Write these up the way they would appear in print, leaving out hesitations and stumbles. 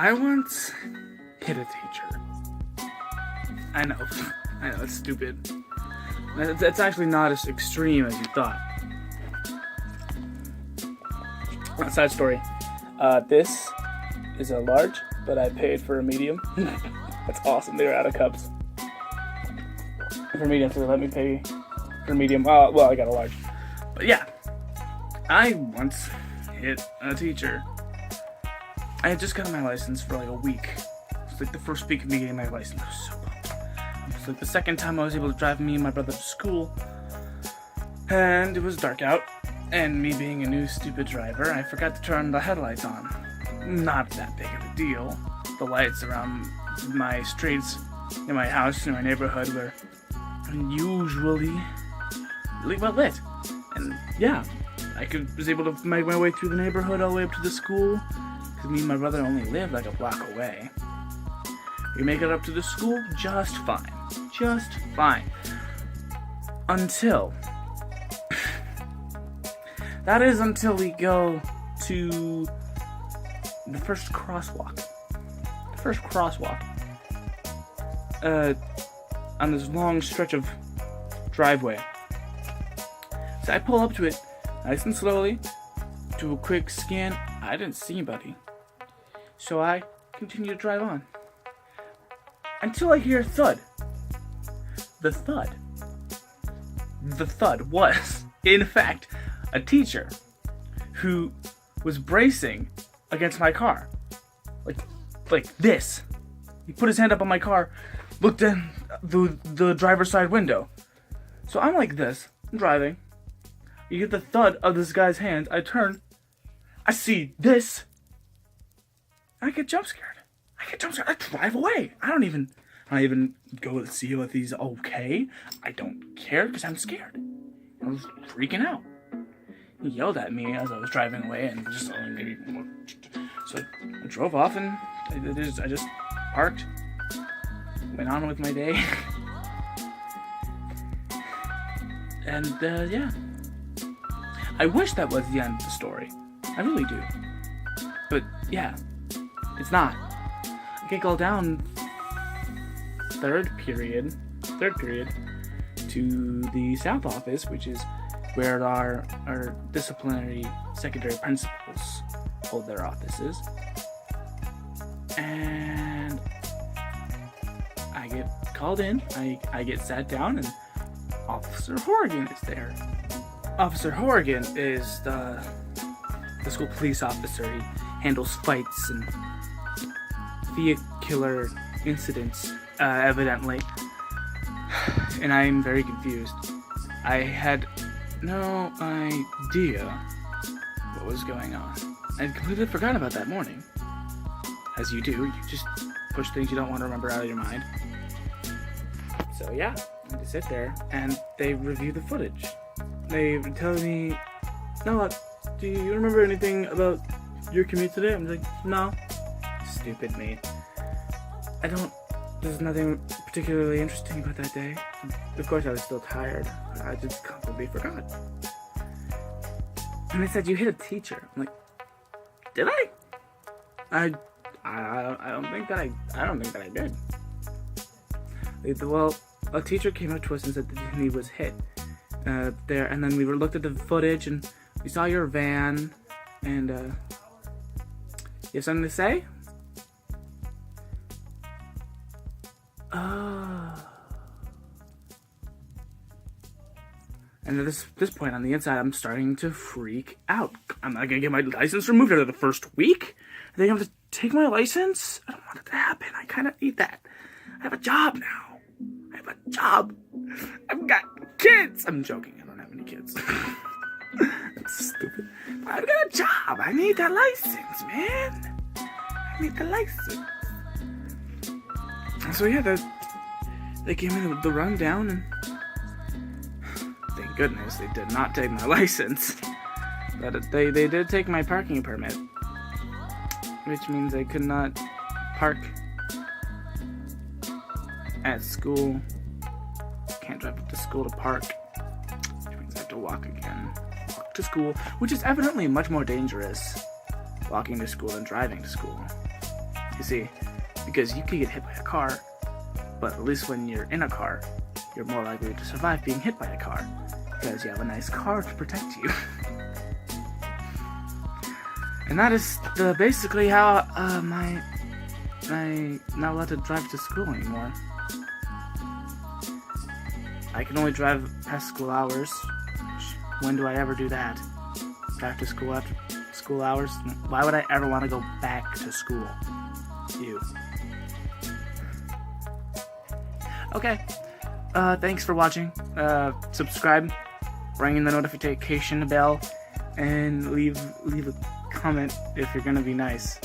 I once hit a teacher. I know, it's stupid. That's actually not as extreme as you thought. Side story. This is a large, but I paid for a medium. That's awesome. They were out of cups. For medium, so they let me pay for medium. Well, I got a large. But yeah, I once hit a teacher. I had just gotten my license for like a week. It was like the first week of me getting my license. I was so pumped. It was like the second time I was able to drive me and my brother to school. And it was dark out. And me being a new stupid driver, I forgot to turn the headlights on. Not that big of a deal. The lights around my streets, in my house, in my neighborhood were usually really well lit. And yeah, I was able to make my way through the neighborhood all the way up to the school. Because me and my brother only lived like a block away. We make it up to the school just fine. Just fine. Until... that is until we go to the first crosswalk. On this long stretch of driveway. So I pull up to it nice and slowly, do a quick scan. I didn't see anybody. So I continue to drive on. Until I hear a thud. The thud was, in fact, a teacher who was bracing against my car. Like this. He put his hand up on my car, looked in the driver's side window. So I'm like this. I'm driving. You get the thud of this guy's hand. I turn. I see this. I get jump scared. I drive away. I don't even go to see if he's okay. I don't care because I'm scared. I was freaking out. He yelled at me as I was driving away and just so I drove off and I just parked, went on with my day. And yeah, I wish that was the end of the story. I really do. But yeah, it's not. I can go down third period to the South office, which is where our disciplinary secondary principals hold their offices. And I get called in, I get sat down, and Officer Horrigan is there. Officer Horrigan is the school police officer. He handles fights and vehicular incidents, evidently. And I'm very confused. I had no idea what was going on. I completely forgot about that morning. As you do, you just push things you don't want to remember out of your mind. So yeah, I had to sit there, and they review the footage. They tell me, Noah, do you remember anything about your commute today? I'm like, no. Stupid me. There's nothing particularly interesting about that day. Of course, I was still tired. I just completely forgot. And they said, you hit a teacher. I'm like, did I? I don't think that I did. Well, a teacher came up to us and said that he was hit there, and then we looked at the footage and we saw your van, and you have something to say? And at this point on the inside, I'm starting to freak out. I'm not gonna get my license removed after the first week. Are they gonna have to take my license? I don't want it to happen. I kind of need that. I have a job now. I've got kids. I'm joking. I don't have any kids. That's stupid. But I've got a job. I need that license, man. I need the license. So yeah, they gave me the rundown, and thank goodness they did not take my license. But they did take my parking permit, which means I could not park at school. Can't drive up to school to park, which means I have to walk to school, which is evidently much more dangerous walking to school than driving to school. You see, because you could get hit by a car, but at least when you're in a car, you're more likely to survive being hit by a car because you have a nice car to protect you. And that is basically how I'm not allowed to drive to school anymore. I can only drive past school hours. When do I ever do that? Drive to school after school hours? Why would I ever want to go back to school? You. Okay. Thanks for watching. Subscribe, ring the notification bell, and leave a comment if you're gonna be nice.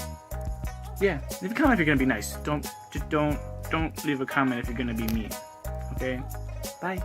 Yeah, leave a comment if you're gonna be nice. Don't leave a comment if you're gonna be mean. Okay? Bye.